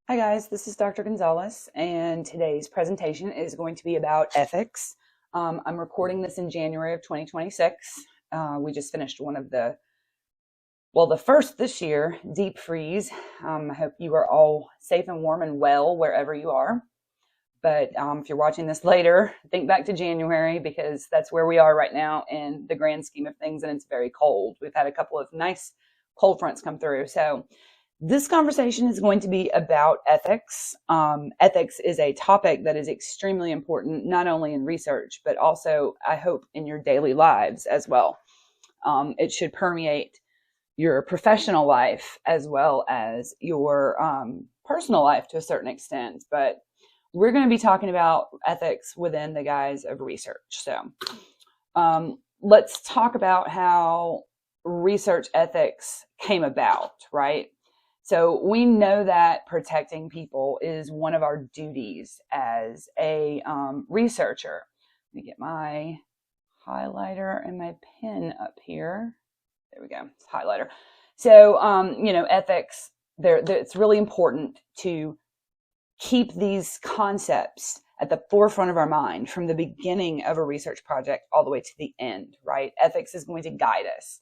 Hi guys, this is Dr. Gonzalez, and today's presentation is going to be about ethics. I'm recording this in January of 2026. We just finished one of the first this year, Deep Freeze. I hope you are all safe and warm and well wherever you are. But if you're watching this later, think back to January because that's where we are right now in the grand scheme of things, and it's very cold. We've had a couple of nice cold fronts come through. So this conversation is going to be about ethics. Ethics is a topic that is extremely important, not only in research, but also, I hope, in your daily lives as well. It should permeate your professional life as well as your personal life to a certain extent. But we're going to be talking about ethics within the guise of research. So let's talk about how research ethics came about, right? So we know that protecting people is one of our duties as a researcher. Let me get my highlighter and my pen up here. There we go, it's highlighter. So, ethics, it's really important to keep these concepts at the forefront of our mind from the beginning of a research project all the way to the end, right? Ethics is going to guide us,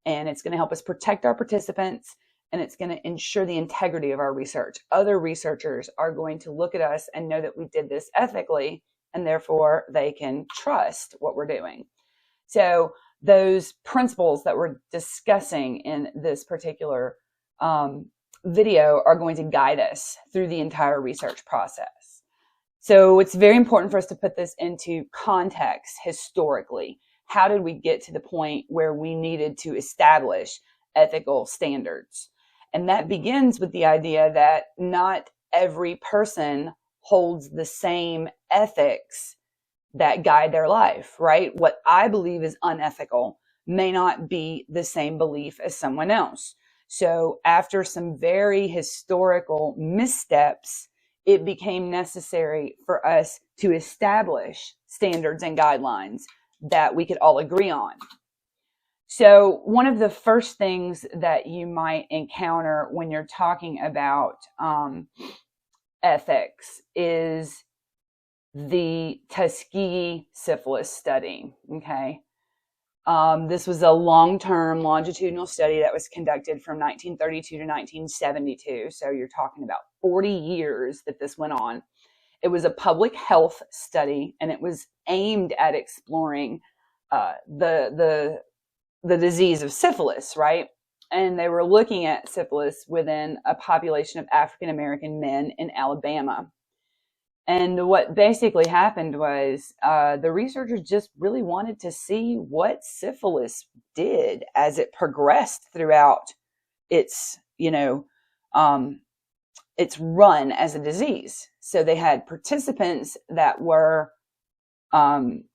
and it's going to help us protect our participants, and it's going to ensure the integrity of our research. Other researchers are going to look at us and know that we did this ethically, and therefore they can trust what we're doing. So those principles that we're discussing in this particular video are going to guide us through the entire research process. So it's very important for us to put this into context historically. How did we get to the point where we needed to establish ethical standards? And that begins with the idea that not every person holds the same ethics that guide their life, right? What I believe is unethical may not be the same belief as someone else. So after some very historical missteps, it became necessary for us to establish standards and guidelines that we could all agree on. So one of the first things that you might encounter when you're talking about ethics is the Tuskegee syphilis study, okay? This was a long-term longitudinal study that was conducted from 1932 to 1972. So you're talking about 40 years that this went on. It was a public health study, and it was aimed at exploring the disease of syphilis, right? And they were looking at syphilis within a population of African-American men in Alabama. And what basically happened was the researchers just really wanted to see what syphilis did as it progressed throughout its, its run as a disease. So they had participants that were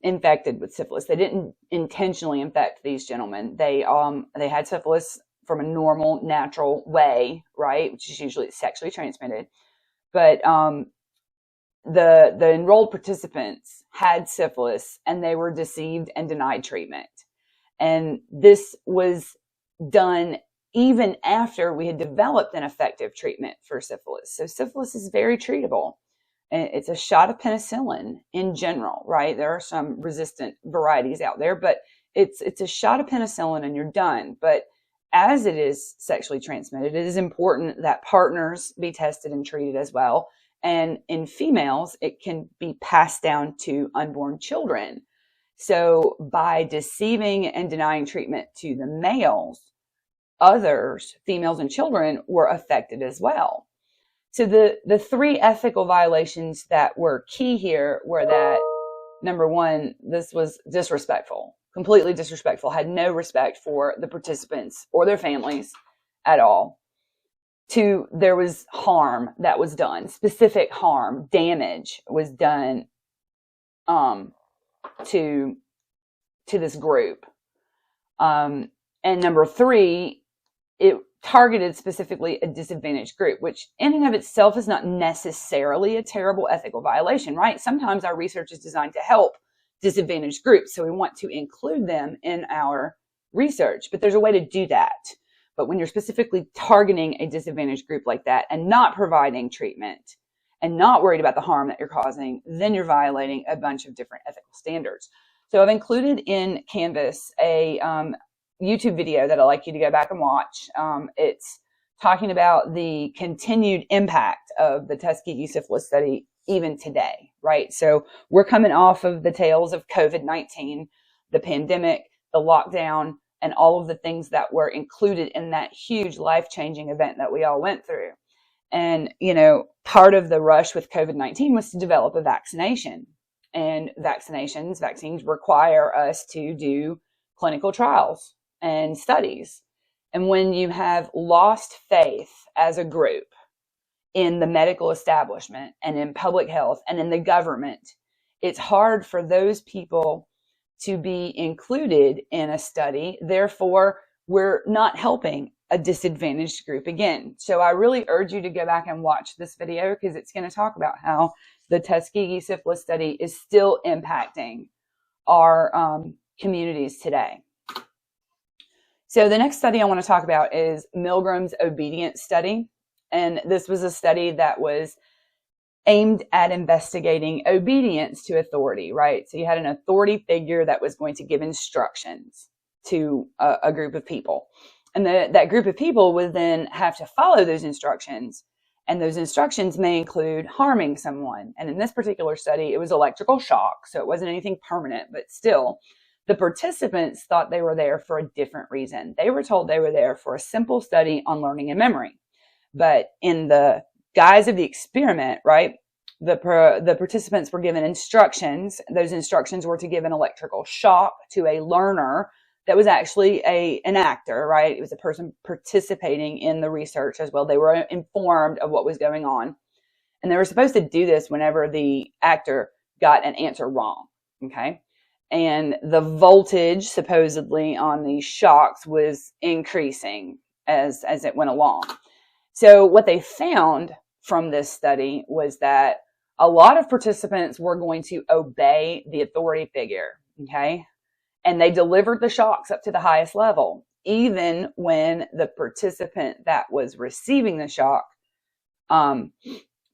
infected with syphilis. They didn't intentionally infect these gentlemen. They had syphilis from a normal, natural way, right, which is usually sexually transmitted. But the enrolled participants had syphilis, and they were deceived and denied treatment. And this was done even after we had developed an effective treatment for syphilis. So syphilis is very treatable. It's a shot of penicillin in general, right? There are some resistant varieties out there, but it's a shot of penicillin and you're done. But as it is sexually transmitted, it is important that partners be tested and treated as well. And in females, it can be passed down to unborn children. So by deceiving and denying treatment to the males, others, females and children, were affected as well. So the three ethical violations that were key here were that, number one, this was disrespectful, completely disrespectful, had no respect for the participants or their families at all. Two, there was harm that was done, specific harm, damage was done to this group. And number three, it targeted specifically a disadvantaged group, which in and of itself is not necessarily a terrible ethical violation, right? Sometimes our research is designed to help disadvantaged groups, so we want to include them in our research, but there's a way to do that But when you're specifically targeting a disadvantaged group like that and not providing treatment and not worried about the harm that you're causing, then you're violating a bunch of different ethical standards. So I've included in Canvas a YouTube video that I'd like you to go back and watch. It's talking about the continued impact of the Tuskegee syphilis study even today, right? So we're coming off of the tails of COVID-19, the pandemic, the lockdown, and all of the things that were included in that huge life-changing event that we all went through. And, you know, part of the rush with COVID-19 was to develop a vaccination. And vaccines require us to do clinical trials and studies. And when you have lost faith as a group in the medical establishment and in public health and in the government, it's hard for those people to be included in a study. Therefore, we're not helping a disadvantaged group again. So I really urge you to go back and watch this video, because it's going to talk about how the Tuskegee syphilis study is still impacting our communities today. So the next study I want to talk about is Milgram's obedience study. And this was a study that was aimed at investigating obedience to authority, right? So you had an authority figure that was going to give instructions to a group of people. And that group of people would then have to follow those instructions. And those instructions may include harming someone. And in this particular study, it was electrical shock. So it wasn't anything permanent, but still, the participants thought they were there for a different reason. They were told they were there for a simple study on learning and memory. But in the guise of the experiment, right, the participants were given instructions. Those instructions were to give an electrical shock to a learner that was actually an actor, right? It was a person participating in the research as well. They were informed of what was going on. And they were supposed to do this whenever the actor got an answer wrong, okay? And the voltage supposedly on these shocks was increasing as it went along. So what they found from this study was that a lot of participants were going to obey the authority figure, okay? And they delivered the shocks up to the highest level, even when the participant that was receiving the shock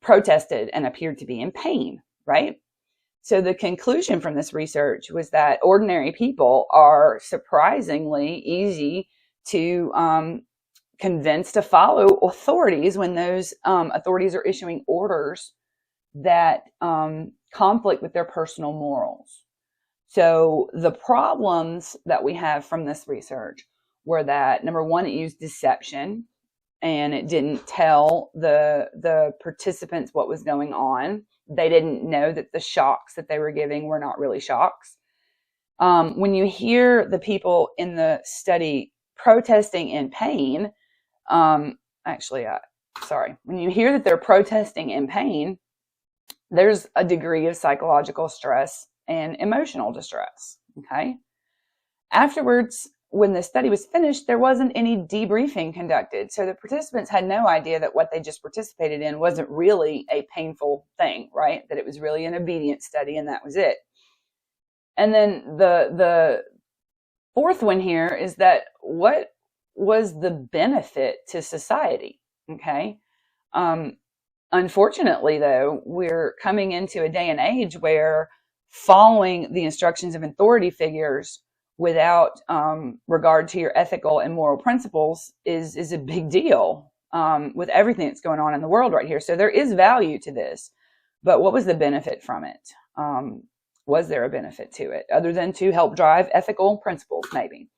protested and appeared to be in pain, right? So the conclusion from this research was that ordinary people are surprisingly easy to convince to follow authorities when those authorities are issuing orders that conflict with their personal morals. So the problems that we have from this research were that, number one, it used deception, and it didn't tell the participants what was going on. They didn't know that the shocks that they were giving were not really shocks. When you hear the people in the study protesting in pain, when you hear that they're protesting in pain, there's a degree of psychological stress and emotional distress, okay? Afterwards, when the study was finished, there wasn't any debriefing conducted. So the participants had no idea that what they just participated in wasn't really a painful thing, right? That it was really an obedience study and that was it. And then the fourth one here is that what was the benefit to society, okay? Unfortunately, though, we're coming into a day and age where following the instructions of authority figures without regard to your ethical and moral principles is a big deal with everything that's going on in the world right here. So there is value to this, but what was the benefit from it? Was there a benefit to it other than to help drive ethical principles, maybe?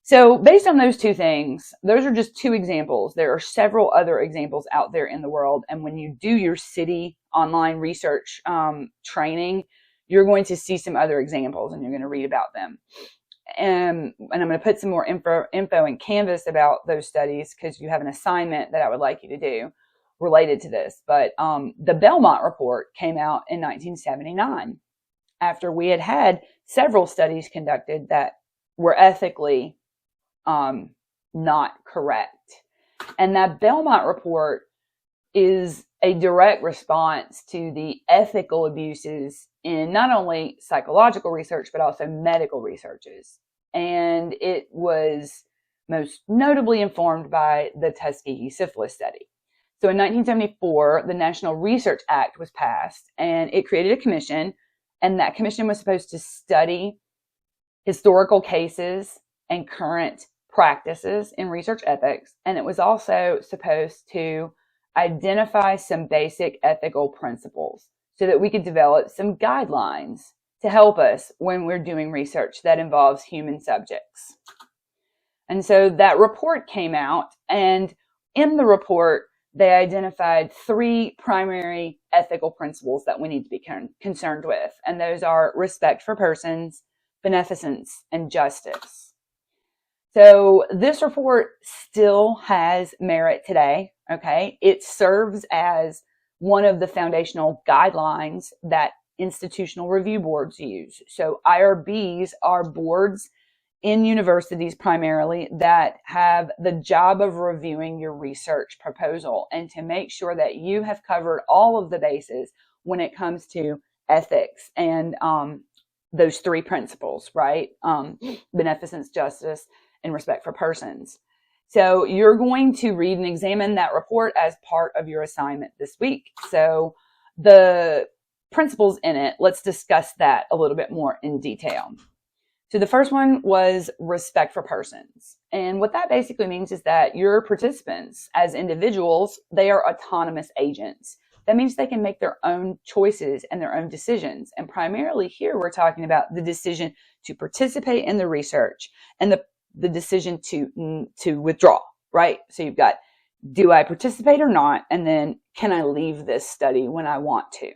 So based on those two things, those are just two examples. There are several other examples out there in the world. And when you do your city online research training, you're going to see some other examples and you're going to read about them. And I'm going to put some more info in Canvas about those studies because you have an assignment that I would like you to do related to this. But the Belmont report came out in 1979 after we had had several studies conducted that were ethically not correct. And that Belmont report is a direct response to the ethical abuses in not only psychological research, but also medical researches. And it was most notably informed by the Tuskegee syphilis study. So in 1974, the National Research Act was passed, and it created a commission, and that commission was supposed to study historical cases and current practices in research ethics, and it was also supposed to identify some basic ethical principles so that we could develop some guidelines to help us when we're doing research that involves human subjects. And so that report came out, and in the report, they identified 3 primary ethical principles that we need to be concerned with. And those are respect for persons, beneficence, and justice. So this report still has merit today, okay? It serves as one of the foundational guidelines that institutional review boards use. So IRBs are boards in universities primarily that have the job of reviewing your research proposal and to make sure that you have covered all of the bases when it comes to ethics and those 3 principles, right? Beneficence, justice, and respect for persons. So you're going to read and examine that report as part of your assignment this week. So the principles in it, let's discuss that a little bit more in detail. So the first one was respect for persons. And what that basically means is that your participants as individuals, they are autonomous agents. That means they can make their own choices and their own decisions. And primarily here, we're talking about the decision to participate in the research and the decision to withdraw, right? So you've got, do I participate or not? And then can I leave this study when I want to?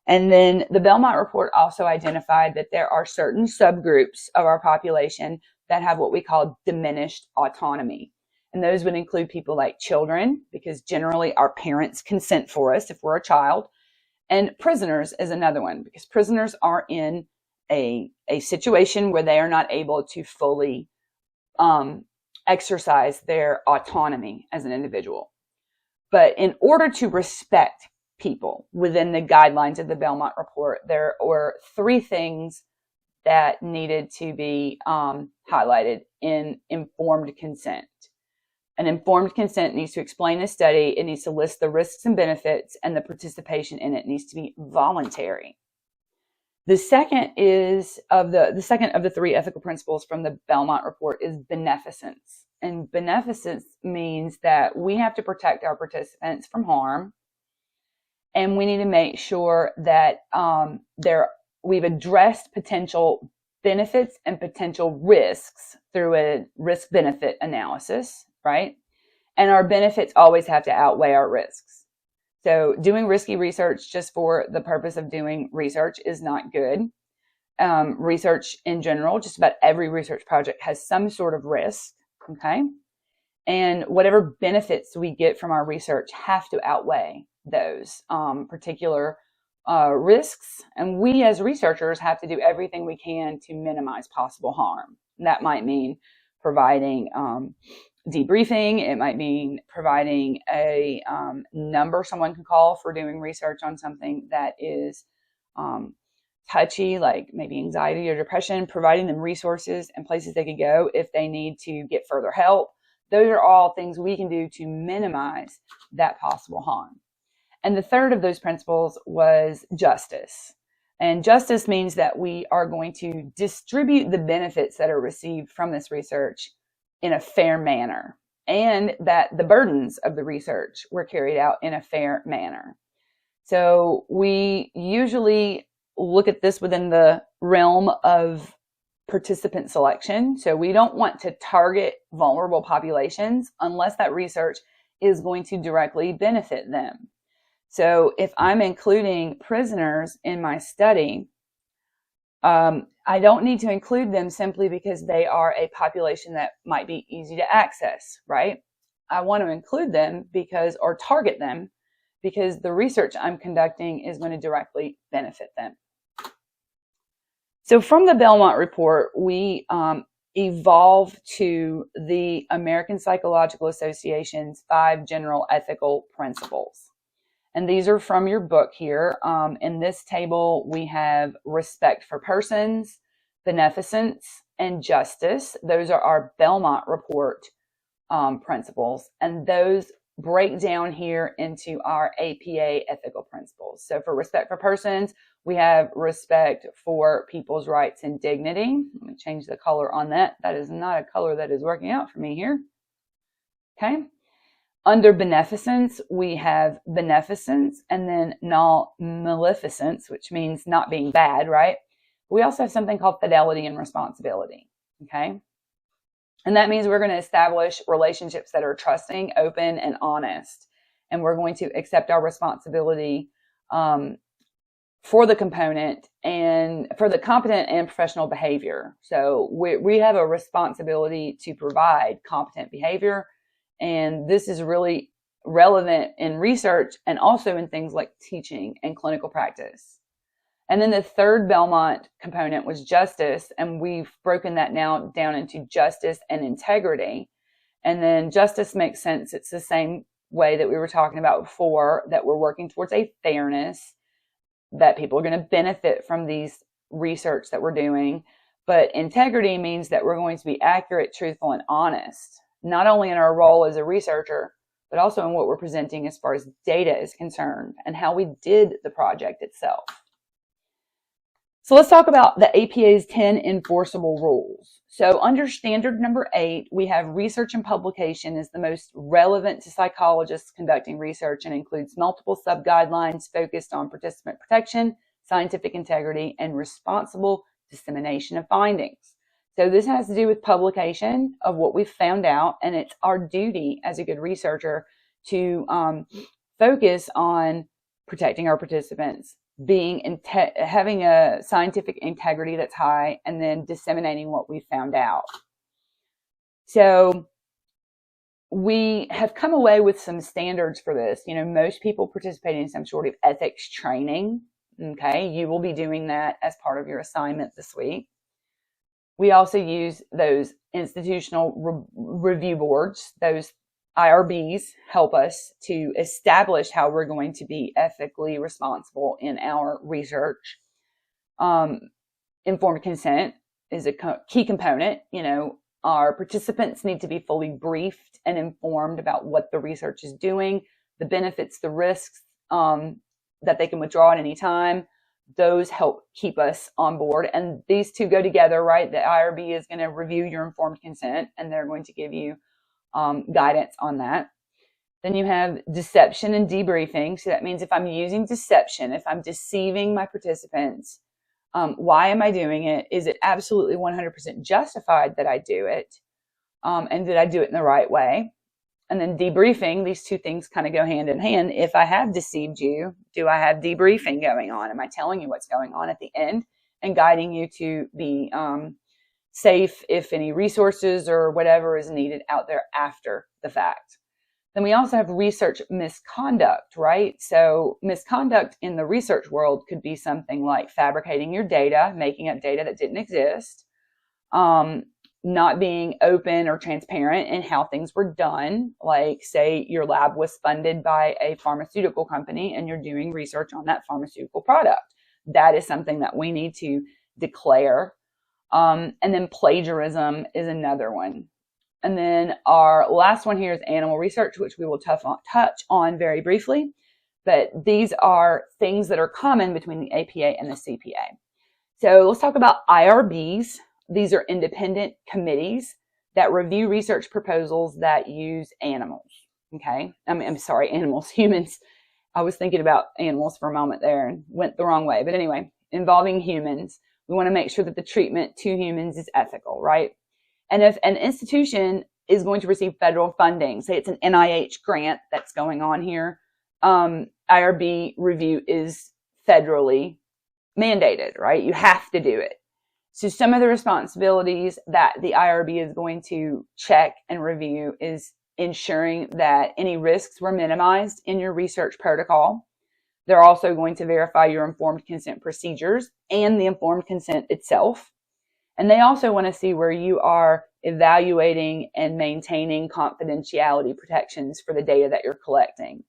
And then the Belmont report also identified that there are certain subgroups of our population that have what we call diminished autonomy. And those would include people like children, because generally our parents consent for us if we're a child. And prisoners is another one, because prisoners are in a situation where they are not able to fully exercise their autonomy as an individual. But in order to respect people within the guidelines of the Belmont report, there were 3 things that needed to be highlighted in informed consent. An informed consent needs to explain the study, it needs to list the risks and benefits, and the participation in it needs to be voluntary. The second of the 3 ethical principles from the Belmont report is beneficence. And beneficence means that we have to protect our participants from harm, and we need to make sure that we've addressed potential benefits and potential risks through a risk-benefit analysis, right? And our benefits always have to outweigh our risks. So doing risky research just for the purpose of doing research is not good. Research in general, just about every research project has some sort of risk, okay? And whatever benefits we get from our research have to outweigh those particular risks. And we as researchers have to do everything we can to minimize possible harm. That might mean providing debriefing. It might mean providing a number someone can call for doing research on something that is touchy, like maybe anxiety or depression, providing them resources and places they could go if they need to get further help. Those are all things we can do to minimize that possible harm. And the third of those principles was justice. And justice means that we are going to distribute the benefits that are received from this research in a fair manner, and that the burdens of the research were carried out in a fair manner. So we usually look at this within the realm of participant selection. So we don't want to target vulnerable populations unless that research is going to directly benefit them. So if I'm including prisoners in my study, I don't need to include them simply because they are a population that might be easy to access, right? I want to include them or target them because the research I'm conducting is going to directly benefit them. So from the Belmont report, we evolve to the American Psychological Association's 5 general ethical principles. And these are from your book here. In this table, we have respect for persons, beneficence, and justice. Those are our Belmont report principles, and those break down here into our APA ethical principles. So for respect for persons, we have respect for people's rights and dignity. Let me change the color on that. That is not a color that is working out for me here. Okay. Under beneficence, we have beneficence, and then non-maleficence, which means not being bad, right? We also have something called fidelity and responsibility. Okay. And that means we're going to establish relationships that are trusting, open, and honest. And we're going to accept our responsibility for the component and for the competent and professional behavior. So we have a responsibility to provide competent behavior. And this is really relevant in research and also in things like teaching and clinical practice. And then the third Belmont component was justice, and we've broken that now down into justice and integrity. And then justice makes sense. It's the same way that we were talking about before, that we're working towards a fairness, that people are going to benefit from these research that we're doing. But integrity means that we're going to be accurate, truthful, and honest, not only in our role as a researcher, but also in what we're presenting as far as data is concerned and how we did the project itself. So let's talk about the APA's 10 enforceable rules. So under standard number 8, we have research and publication is the most relevant to psychologists conducting research and includes multiple sub-guidelines focused on participant protection, scientific integrity, and responsible dissemination of findings. So this has to do with publication of what we've found out, and it's our duty as a good researcher to focus on protecting our participants, having a scientific integrity that's high, and then disseminating what we found out. So we have come away with some standards for this. You know, most people participate in some sort of ethics training. Okay, you will be doing that as part of your assignment this week. We also use those institutional review boards. Those IRBs help us to establish how we're going to be ethically responsible in our research. Informed consent is a key component. You know, our participants need to be fully briefed and informed about what the research is doing, the benefits, the risks, that they can withdraw at any time. Those help keep us on board. And these two go together, right? The IRB is going to review your informed consent, and they're going to give you guidance on that. Then you have deception and debriefing. So that means if I'm using deception, if I'm deceiving my participants, why am I doing it? Is it absolutely 100% justified that I do it? And did I do it in the right way? And then debriefing, these two things kind of go hand in hand. If I have deceived you, do I have debriefing going on? Am I telling you what's going on at the end and guiding you to be safe if any resources or whatever is needed out there after the fact? Then we also have research misconduct, right? So misconduct in the research world could be something like fabricating your data, making up data that didn't exist, not being open or transparent in how things were done. Like, say your lab was funded by a pharmaceutical company and you're doing research on that pharmaceutical product. That is something that we need to declare. And then plagiarism is another one. And then our last one here is animal research, which we will touch on very briefly. But these are things that are common between the APA and the CPA. So let's talk about IRBs. These are independent committees that review research proposals that use animals. Okay. I'm sorry, animals, humans. I was thinking about animals for a moment there and went the wrong way. But anyway, involving humans, we want to make sure that the treatment to humans is ethical, right? And if an institution is going to receive federal funding, say it's an NIH grant that's going on here, IRB review is federally mandated, right? You have to do it. So some of the responsibilities that the IRB is going to check and review is ensuring that any risks were minimized in your research protocol. They're also going to verify your informed consent procedures and the informed consent itself. And they also want to see where you are evaluating and maintaining confidentiality protections for the data that you're collecting.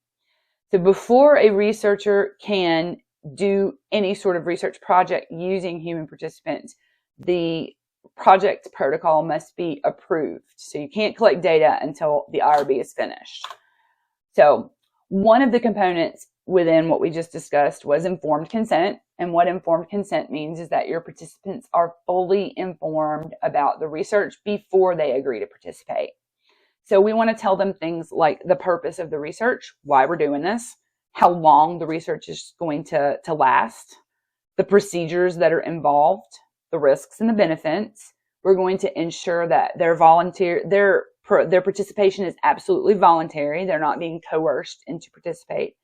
So before a researcher can do any sort of research project using human participants, the project protocol must be approved. So you can't collect data until the IRB is finished. So one of the components within what we just discussed was informed consent. And what informed consent means is that your participants are fully informed about the research before they agree to participate. So we want to tell them things like the purpose of the research, why we're doing this, how long the research is going to last, the procedures that are involved, the risks and the benefits. We're going to ensure that their participation is absolutely voluntary. They're not being coerced into participate,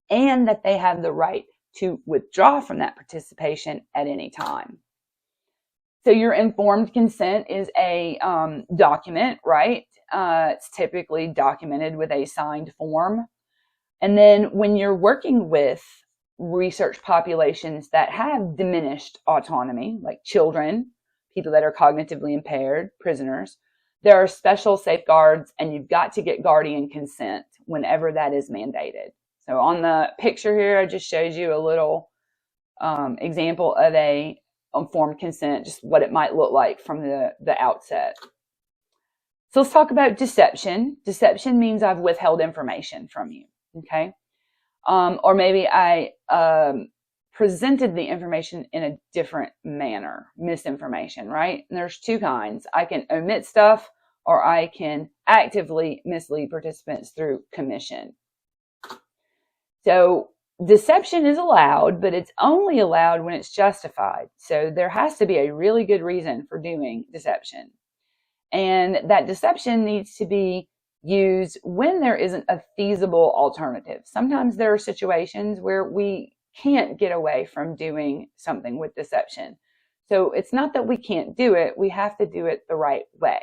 and that they have the right to withdraw from that participation at any time. So your informed consent is a document, right? It's typically documented with a signed form. And then when you're working with research populations that have diminished autonomy, like children, people that are cognitively impaired, prisoners, there are special safeguards, and you've got to get guardian consent whenever that is mandated. So on the picture here, I just showed you a little example of a informed consent, just what it might look like from the outset. So let's talk about deception. Deception means I've withheld information from you, okay? Or maybe I presented the information in a different manner, misinformation, right? And there's two kinds. I can omit stuff, or I can actively mislead participants through commission. So deception is allowed, but it's only allowed when it's justified. So there has to be a really good reason for doing deception. And that deception needs to be used when there isn't a feasible alternative. Sometimes there are situations where we can't get away from doing something with deception. So it's not that we can't do it, we have to do it the right way.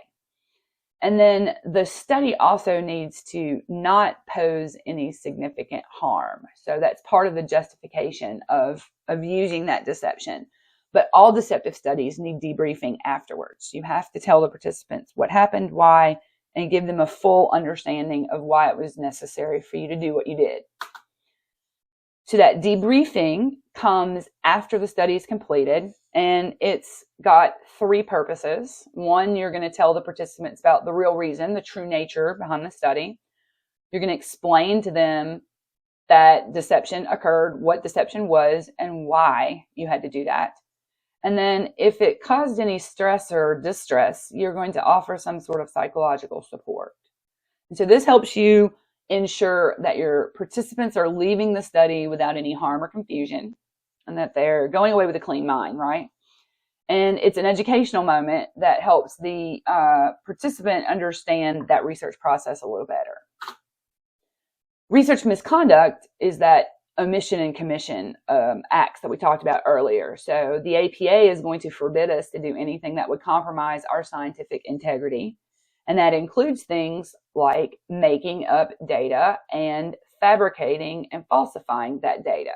And then the study also needs to not pose any significant harm. So that's part of the justification of using that deception. But all deceptive studies need debriefing afterwards. You have to tell the participants what happened, why, and give them a full understanding of why it was necessary for you to do what you did. So that debriefing comes after the study is completed, and it's got three purposes. One, you're going to tell the participants about the real reason, the true nature behind the study. You're going to explain to them that deception occurred, what deception was, and why you had to do that. And then if it caused any stress or distress, you're going to offer some sort of psychological support. And so this helps you ensure that your participants are leaving the study without any harm or confusion, and that they're going away with a clean mind, right? And it's an educational moment that helps the participant understand that research process a little better. Research misconduct is that omission and commission acts that we talked about earlier. So the APA is going to forbid us to do anything that would compromise our scientific integrity. And that includes things like making up data and fabricating and falsifying that data.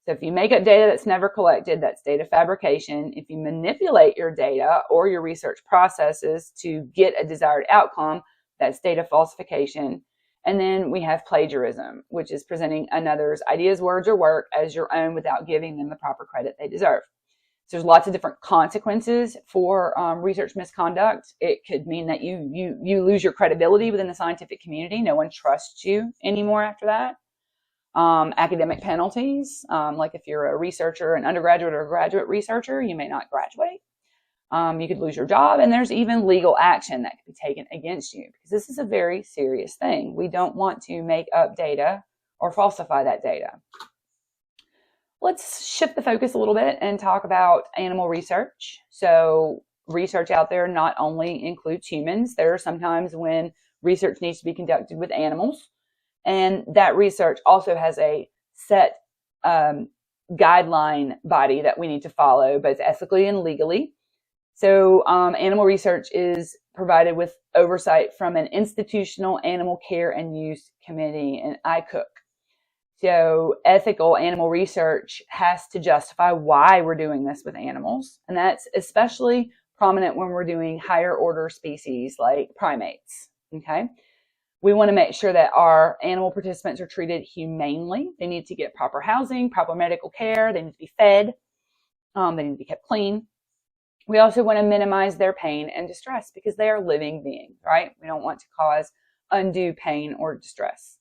So if you make up data that's never collected, that's data fabrication. If you manipulate your data or your research processes to get a desired outcome, that's data falsification. And then we have plagiarism, which is presenting another's ideas, words, or work as your own without giving them the proper credit they deserve. So there's lots of different consequences for research misconduct. It could mean that you lose your credibility within the scientific community. No one trusts you anymore after that. Academic penalties, like if you're a researcher, an undergraduate or a graduate researcher, you may not graduate. You could lose your job, and there's even legal action that could be taken against you, because this is a very serious thing. We don't want to make up data or falsify that data. Let's shift the focus a little bit and talk about animal research. So research out there not only includes humans. There are sometimes when research needs to be conducted with animals, and that research also has a set guideline body that we need to follow, both ethically and legally. So animal research is provided with oversight from an Institutional Animal Care and Use Committee, an ICOOC. So ethical animal research has to justify why we're doing this with animals. And that's especially prominent when we're doing higher order species like primates, okay? We want to make sure that our animal participants are treated humanely. They need to get proper housing, proper medical care. They need to be fed. They need to be kept clean. We also want to minimize their pain and distress because they are living beings, right? We don't want to cause undue pain or distress.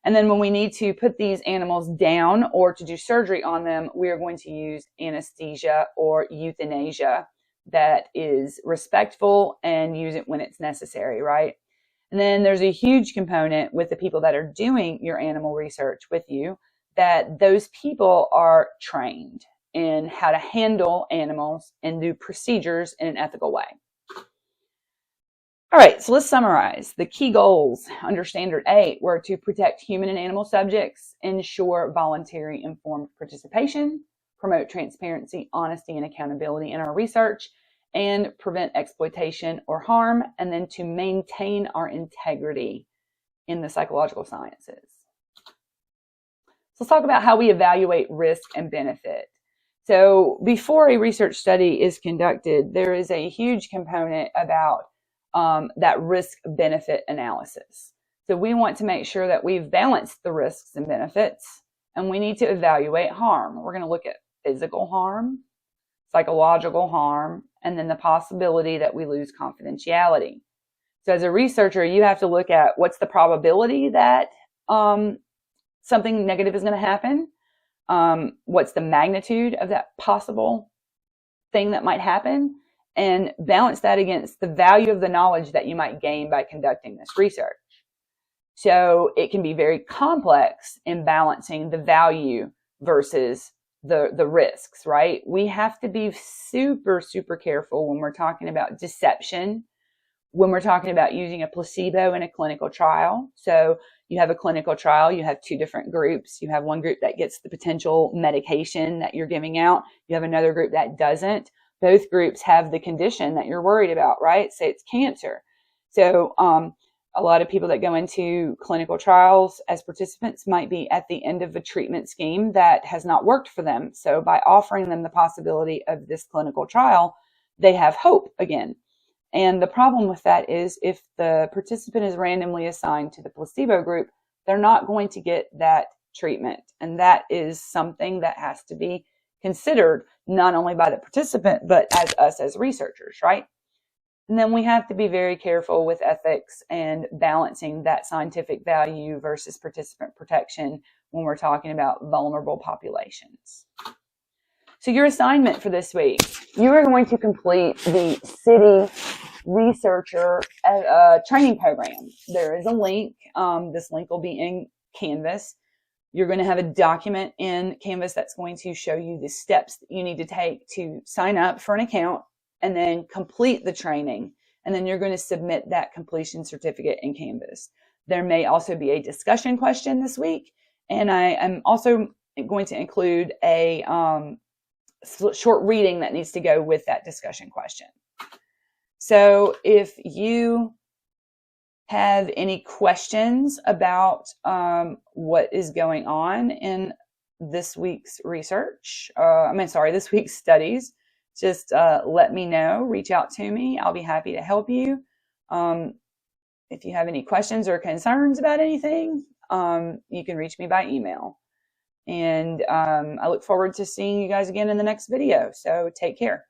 And then when we need to put these animals down or to do surgery on them, we are going to use anesthesia or euthanasia that is respectful and use it when it's necessary, right? And then there's a huge component with the people that are doing your animal research with you, that those people are trained in how to handle animals and do procedures in an ethical way. All right, so let's summarize. The key goals under Standard 8 were to protect human and animal subjects, ensure voluntary informed participation, promote transparency, honesty, and accountability in our research, and prevent exploitation or harm, and then to maintain our integrity in the psychological sciences. So let's talk about how we evaluate risk and benefit. So before a research study is conducted, there is a huge component about that risk-benefit analysis. So we want to make sure that we've balanced the risks and benefits, and we need to evaluate harm. We're going to look at physical harm, psychological harm, and then the possibility that we lose confidentiality. So as a researcher, you have to look at what's the probability that something negative is going to happen, what's the magnitude of that possible thing that might happen, and balance that against the value of the knowledge that you might gain by conducting this research. So it can be very complex in balancing the value versus the risks, right? We have to be super, super careful when we're talking about deception, when we're talking about using a placebo in a clinical trial. So you have a clinical trial, you have two different groups. You have one group that gets the potential medication that you're giving out. You have another group that doesn't. Both groups have the condition that you're worried about, right? Say it's cancer. So a lot of people that go into clinical trials as participants might be at the end of a treatment scheme that has not worked for them. So by offering them the possibility of this clinical trial, they have hope again. And the problem with that is if the participant is randomly assigned to the placebo group, they're not going to get that treatment. And that is something that has to be considered not only by the participant, but as us as researchers, right? And then we have to be very careful with ethics and balancing that scientific value versus participant protection when we're talking about vulnerable populations. So your assignment for this week, you are going to complete the City Researcher training program. There is a link. This link will be in Canvas. You're going to have a document in Canvas that's going to show you the steps that you need to take to sign up for an account and then complete the training. And then you're going to submit that completion certificate in Canvas. There may also be a discussion question this week. And I am also going to include a short reading that needs to go with that discussion question. So if you have any questions about what is going on in this week's research, this week's studies, just let me know, reach out to me. I'll be happy to help you. If you have any questions or concerns about anything, you can reach me by email. And I look forward to seeing you guys again in the next video. So take care.